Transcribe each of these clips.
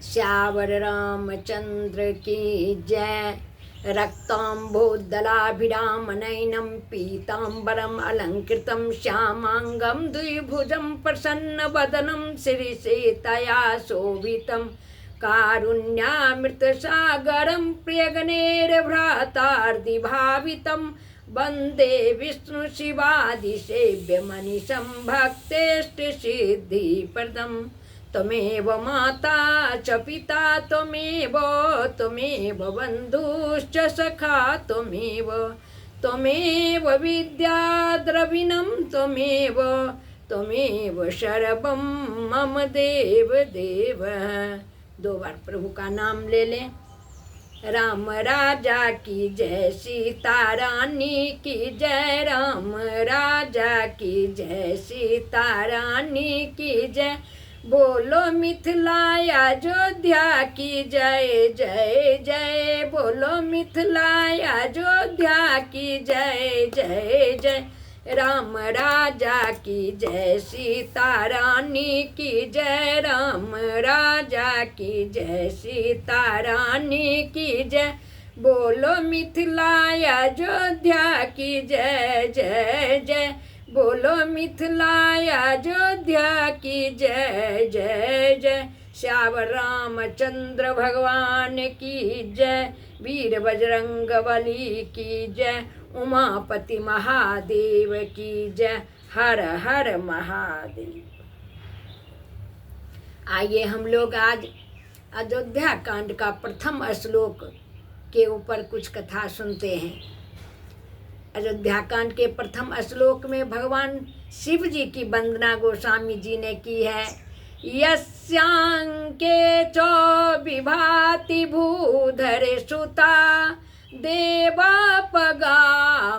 श्यावर रामचंद्र की जय। रक्ताम्बोदलाभिराम नयनं पीताम्बरम् अलङ्कृतं श्यामाङ्गं द्विभुजं प्रसन्नवदनं शिरीषेतया शोभितं कारुण्यामृतसागरं प्रियगणेर्भ्रातार्दिभावितं वन्दे विष्णुशिवादिसेव्यमनिशं भक्तेष्टसिद्धिप्रदम्। त्वमेव माता च पिता त्वमेव बन्धुश्च सखा त्वमेव विद्या द्रविणं त्वमेव सर्वं मम देव। 2 बार प्रभु का नाम ले लें। राम राजा की जय, सीता रानी की जय। राम राजा की जय, सीता रानी की जय। बोलो मिथिला अयोध्या की जय जय जय। बोलो मिथिला अयोध्या की जय जय जय। राम राजा की जय, सीता रानी की जय। राम राजा की जय, सीता रानी की जय। बोलो मिथिला अयोध्या की जय जय जय। बोलो मिथिला अयोध्या की जय जय जय। श्यावर रामचंद्र भगवान की जय। वीर बजरंग बली की जय। उमापति महादेव की जय। हर हर महादेव। आइए हम लोग आज अयोध्या कांड का प्रथम श्लोक के ऊपर कुछ कथा सुनते हैं। अयोध्या कांड के प्रथम श्लोक में भगवान शिव जी की वंदना गोस्वामी जी ने की है। यस्यांके चो विभाति भूधर सुता देवापगा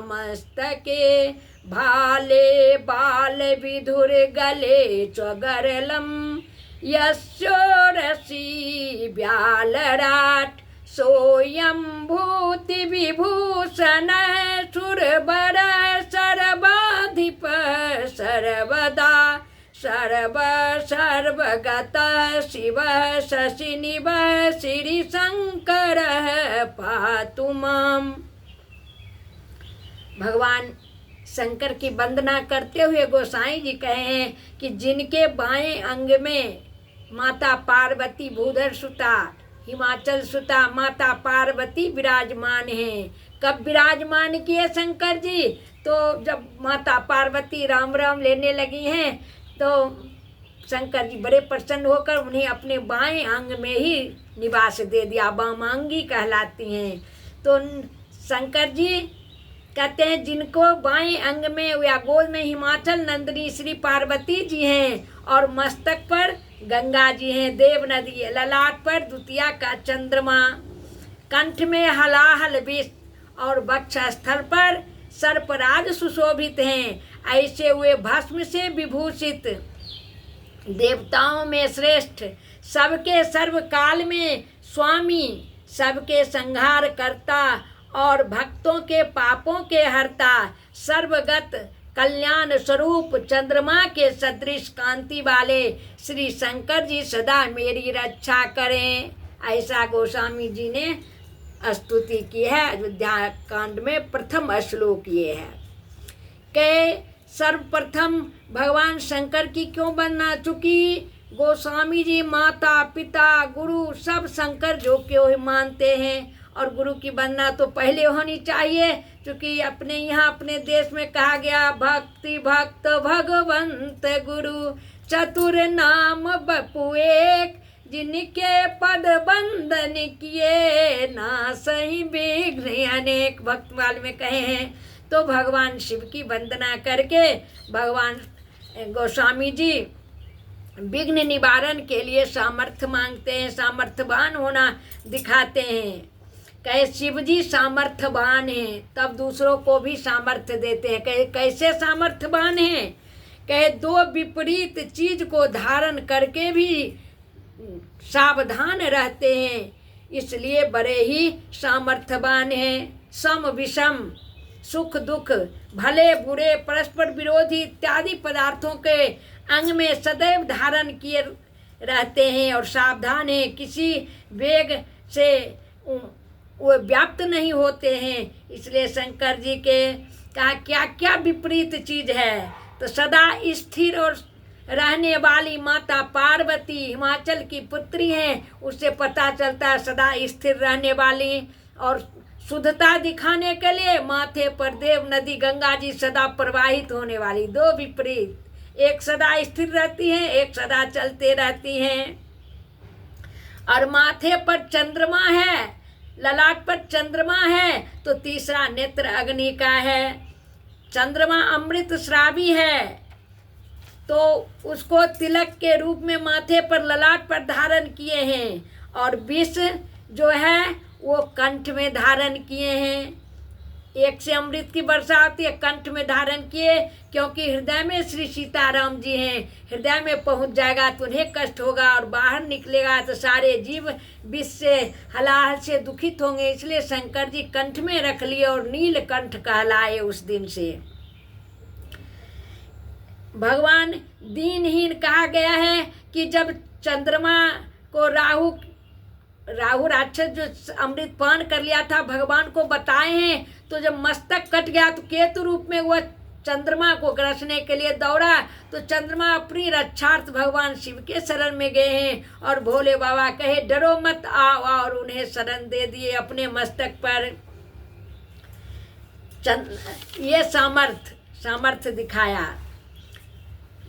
मस्तके भाले बाल विधुर गले चगरलम यस्योरसी व्यालराट सोयं भूति विभूषण सुरवर सर्वाधिप सर्वदा सर्वगत शिव शशिनिव श्री शंकर पातु माम। भगवान शंकर की वंदना करते हुए गोसाई जी कहे हैं कि जिनके बाएं अंग में माता पार्वती भूधर सुता हिमाचल सुता माता पार्वती विराजमान हैं। कब विराजमान किए शंकर जी? तो जब माता पार्वती राम राम लेने लगी हैं तो शंकर जी बड़े प्रसन्न होकर उन्हें अपने बाएं अंग में ही निवास दे दिया। वामांगी कहलाती हैं। तो शंकर जी कहते हैं जिनको बाएं अंग में या गोद में हिमाचल नंदिनी श्री पार्वती जी हैं और मस्तक पर गंगा जी हैं, देव नदी, ललाट पर द्वितीया का चंद्रमा, कंठ में हलाहल विष और वक्ष स्थल पर सर्पराज सुशोभित हैं। ऐसे हुए भस्म से विभूषित देवताओं में श्रेष्ठ, सबके सर्वकाल में स्वामी, सबके संहार करता और भक्तों के पापों के हरता, सर्वगत कल्याण स्वरूप चंद्रमा के सदृश कांति वाले श्री शंकर जी सदा मेरी रक्षा करें। ऐसा गोस्वामी जी ने स्तुति की है। अयोध्या कांड में प्रथम श्लोक ये है कि सर्वप्रथम भगवान शंकर की क्यों वंदना? चूंकि गोस्वामी जी माता पिता गुरु सब शंकर जो क्यों मानते हैं और गुरु की वंदना तो पहले होनी चाहिए। क्योंकि अपने यहाँ अपने देश में कहा गया भक्ति भक्त भगवंत गुरु चतुर नाम बपु एक, जिनके पद बंदन किए ना सही विघ्न अनेक। भक्त वाल में कहे हैं। तो भगवान शिव की वंदना करके भगवान गोस्वामी जी विघ्न निवारण के लिए सामर्थ्य मांगते हैं, सामर्थ्यवान होना दिखाते हैं। कहे शिव जी सामर्थ्यवान हैं तब दूसरों को भी सामर्थ्य देते हैं। कहे कैसे सामर्थ्यवान हैं? कहे 2 विपरीत चीज को धारण करके भी सावधान रहते हैं, इसलिए बड़े ही सामर्थ्यवान हैं। सम विषम, सुख दुख, भले बुरे, परस्पर विरोधी इत्यादि पदार्थों के अंग में सदैव धारण किए रहते हैं और सावधान हैं, किसी वेग से वो व्याप्त नहीं होते हैं। इसलिए शंकर जी के कहा क्या क्या विपरीत चीज है, तो सदा स्थिर और रहने वाली माता पार्वती हिमाचल की पुत्री हैं, उससे पता चलता है सदा स्थिर रहने वाली। और शुद्धता दिखाने के लिए माथे पर देव नदी गंगा जी सदा प्रवाहित होने वाली। दो विपरीत, एक सदा स्थिर रहती हैं, एक सदा चलते रहती हैं। और माथे पर चंद्रमा है, ललाट पर चंद्रमा है, तो तीसरा नेत्र अग्नि का है। चंद्रमा अमृत श्रावी है, तो उसको तिलक के रूप में माथे पर ललाट पर धारण किए हैं, और विष जो है वो कंठ में धारण किए हैं। एक से अमृत की वर्षा होती है, कंठ में धारण किए, क्योंकि हृदय में श्री सीताराम जी हैं। हृदय में पहुंच जाएगा तो उन्हें कष्ट होगा, और बाहर निकलेगा तो सारे जीव विष से हलाहल से दुखित होंगे। इसलिए शंकर जी कंठ में रख लिए और नीलकंठ कहलाए उस दिन से। भगवान दीनहीन कहा गया है कि जब चंद्रमा को राहु राक्षस जो अमृत पान कर लिया था, भगवान को बताए हैं, तो जब मस्तक कट गया तो केतु रूप में वह चंद्रमा को ग्रसने के लिए दौड़ा, तो चंद्रमा अपनी रक्षार्थ भगवान शिव के शरण में गए हैं, और भोले बाबा कहे डरो मत आओ, और उन्हें शरण दे दिए अपने मस्तक पर। ये सामर्थ्य दिखाया।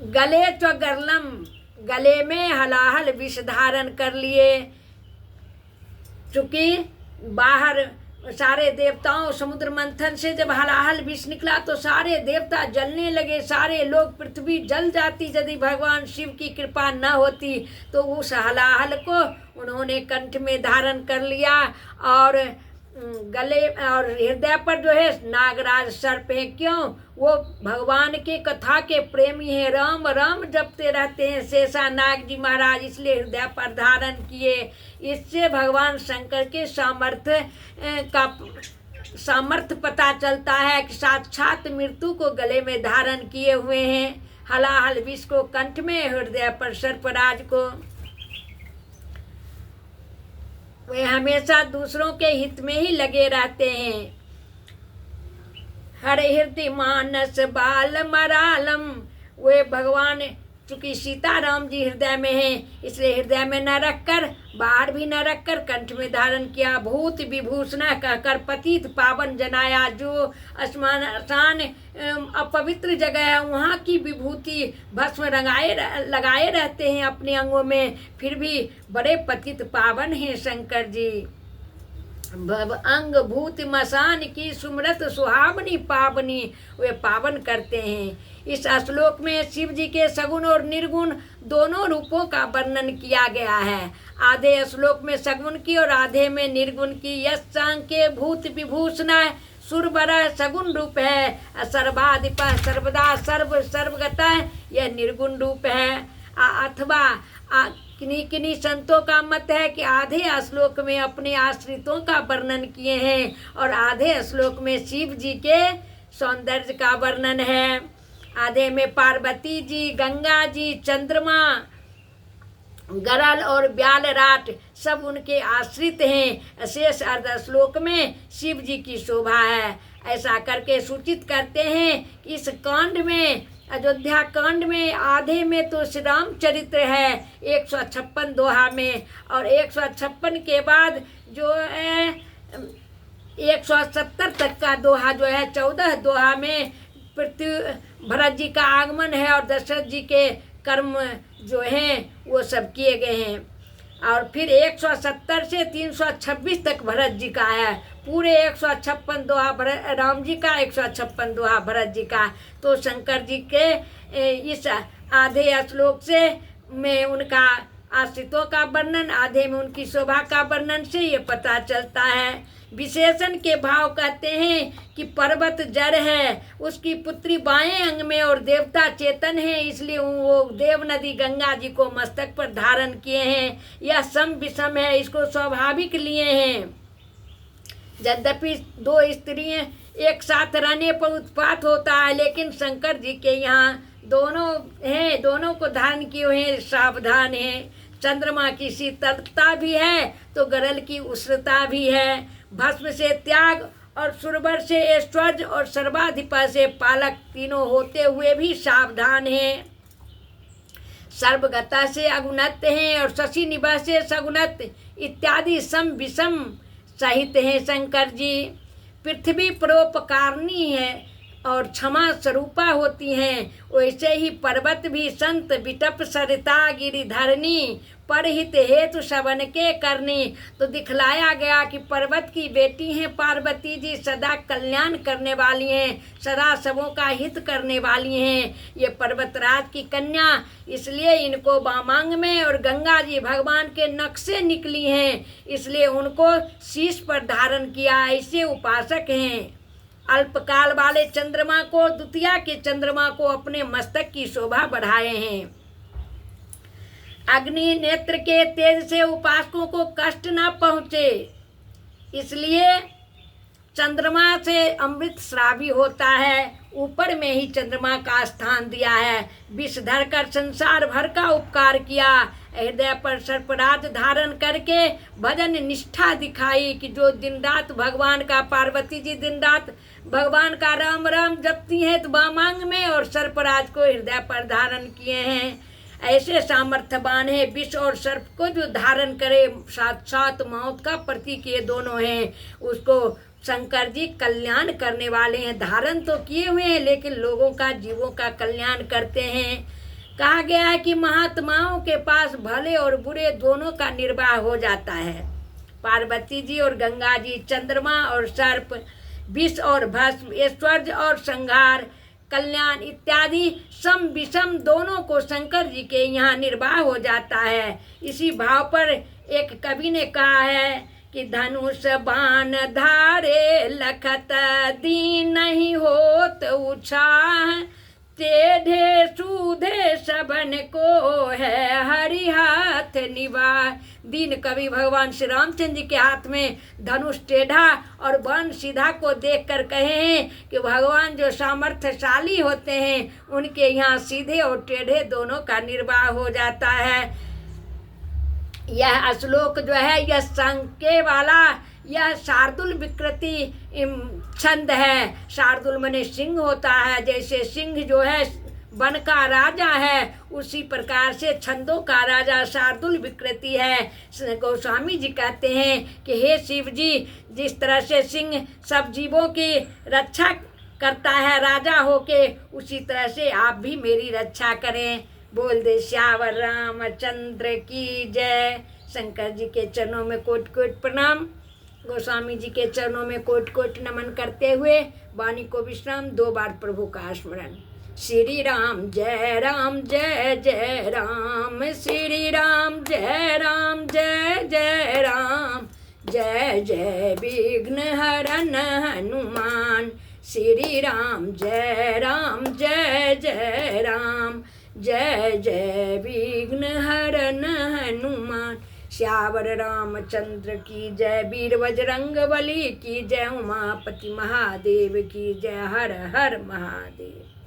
गले तो गर्लम, गले में हलाहल विष धारण कर लिए, चूंकि बाहर सारे देवताओं समुद्र मंथन से जब हलाहल विष निकला तो सारे देवता जलने लगे, सारे लोग पृथ्वी जल जाती। यदि भगवान शिव की कृपा न होती तो उस हलाहल को उन्होंने कंठ में धारण कर लिया, और गले और हृदय पर जो है नागराज सर्प है। क्यों? वो भगवान के कथा के प्रेमी हैं, राम राम जपते रहते हैं शेषा नाग जी महाराज, इसलिए हृदय पर धारण किए। इससे भगवान शंकर के सामर्थ्य पता चलता है कि साक्षात मृत्यु को गले में धारण किए हुए हैं, हलाहल विष को कंठ में, हृदय पर सर्पराज को। वे हमेशा दूसरों के हित में ही लगे रहते हैं। हर हृदय मानस बाल मरालम, वे भगवान चूंकि सीताराम जी हृदय में हैं, इसलिए हृदय में न रखकर, बाहर भी न रखकर कंठ में धारण किया। भूत विभूषण कहकर पतित पावन जनाया। जो स्मशान अपवित्र जगह है वहाँ की विभूति भस्म लगाए रहते हैं अपने अंगों में, फिर भी बड़े पतित पावन हैं शंकर जी। अंग भूत मसान की सुमरत सुहावनी पावनी, वे पावन करते हैं। इस श्लोक में शिव जी के सगुण और निर्गुण दोनों रूपों का वर्णन किया गया है। आधे श्लोक में सगुण की और आधे में निर्गुण की। यश के भूत विभूषण सुरबर सगुण रूप है, सर्वाधिप सर्वदा सर्वगता यह निर्गुण रूप है। अथवा किन्हीं संतों का मत है कि आधे श्लोक में अपने आश्रितों का वर्णन किए हैं और आधे श्लोक में शिव जी के सौंदर्य का वर्णन है। आधे में पार्वती जी, गंगा जी, चंद्रमा, गरल और ब्यालराट सब उनके आश्रित हैं। शेष अर्ध श्लोक में शिव जी की शोभा है। ऐसा करके सूचित करते हैं कि इस कांड में, अयोध्या कांड में, आधे में तो श्री राम चरित्र है 156 दोहा में, और 156 के बाद जो है 170 तक का दोहा जो है 14 दोहा में भरत जी का आगमन है और दशरथ जी के कर्म जो हैं वो सब किए गए हैं। और फिर 170 से 326 तक भरत जी का है। पूरे 156 दोहा राम जी का, 156 दोहा भरत जी का। तो शंकर जी के इस आधे श्लोक से में उनका आश्रितों का वर्णन, आधे में उनकी शोभा का वर्णन से ये पता चलता है। विशेषण के भाव कहते हैं कि पर्वत जड़ है, उसकी पुत्री बाएं अंग में और देवता चेतन है, इसलिए वो देव नदी गंगा जी को मस्तक पर धारण किए हैं। यह सम विषम है, इसको स्वाभाविक लिए हैं। यद्यपि दो स्त्रियां एक साथ रहने पर उत्पात होता है, लेकिन शंकर जी के यहाँ दोनों हैं, दोनों को धारण किए हुए हैं, सावधान हैं। चंद्रमा की शीतलता भी है तो गरल की उष्णता भी है। भस्म से त्याग और सुरवर से ऐश्वर्य और सर्वाधिपा से पालक तीनों होते हुए भी सावधान हैं। सर्वगता से अगुणत हैं और शशि निभा से सगुणत इत्यादि सम विषम सहित हैं शंकर जी। पृथ्वी परोपकारिणी है और क्षमा स्वरूपा होती हैं, वैसे ही पर्वत भी संत विटप सरिता गिरिधरणी परहित हेतु शवन के करनी। तो दिखलाया गया कि पर्वत की बेटी हैं पार्वती जी, सदा कल्याण करने वाली हैं, सदा सबों का हित करने वाली हैं। ये पर्वतराज की कन्या, इसलिए इनको वामांग में, और गंगा जी भगवान के नख से निकली हैं, इसलिए उनको शीश पर धारण किया। ऐसे उपासक हैं। अल्पकाल वाले चंद्रमा को, द्वितीया के चंद्रमा को अपने मस्तक की शोभा बढ़ाए हैं। अग्नि नेत्र के तेज से उपासकों को कष्ट न पहुँचे, इसलिए चंद्रमा से अमृत श्रावी होता है। ऊपर में ही चंद्रमा का स्थान दिया है। विष धर कर संसार भर का उपकार किया। हृदय पर सर्पराज धारण करके भजन निष्ठा दिखाई कि जो दिन रात भगवान का, पार्वती जी दिन रात भगवान का राम राम जपती हैं तो वामांग में, और सर्पराज को हृदय पर धारण किए हैं। ऐसे सामर्थ्यवान है। विष और सर्प को जो धारण करे, साक्षात मौत का प्रतीक ये दोनों हैं। उसको शंकर जी कल्याण करने वाले हैं। धारण तो किए हुए हैं लेकिन लोगों का, जीवों का कल्याण करते हैं। कहा गया है कि महात्माओं के पास भले और बुरे दोनों का निर्वाह हो जाता है। पार्वती जी और गंगा जी, चंद्रमा और सर्प, विष और भस्म, ऐश्वर्य और संहार, कल्याण इत्यादि सम विषम दोनों को शंकर जी के यहाँ निर्वाह हो जाता है। इसी भाव पर एक कवि ने कहा है कि धनुष बाण धारे लखत दीन नहीं होत उत्साह, टेढ़े सूधे सबन को है हरि हाथ निवार। दीन कवि भगवान श्री रामचंद्र जी के हाथ में धनुष टेढ़ा और बाण सीधा को देखकर कहे हैं कि भगवान जो सामर्थ्यशाली होते हैं उनके यहाँ सीधे और टेढ़े दोनों का निर्वाह हो जाता है। यह श्लोक जो है यह संके वाला, यह शार्दुल विकृति छंद है। शार्दुल माने सिंह होता है, जैसे सिंह जो है वन का राजा है, उसी प्रकार से छंदों का राजा शार्दुल विकृति है। गोस्वामी जी कहते हैं कि हे शिव जी, जिस तरह से सिंह सब जीवों की रक्षा करता है राजा होके, उसी तरह से आप भी मेरी रक्षा करें। बोल दे श्यावर रामचंद्र की जय। शंकर जी के चरणों में कोटि कोटि प्रणाम। गोस्वामी जी के चरणों में कोटि कोटि नमन करते हुए वाणी को विश्राम। 2 बार प्रभु का स्मरण। श्री राम जय राम जय जय राम, श्री राम जय राम जय जय राम, जय जय विघ्न हरन हनुमान। श्री राम जय राम जय जय राम, जय जय विघ्न हरन हनुमान। श्यावर रामचंद्र की जय, वीर बजरंग बली की जय, उमापति महादेव की जय, हर हर महादेव।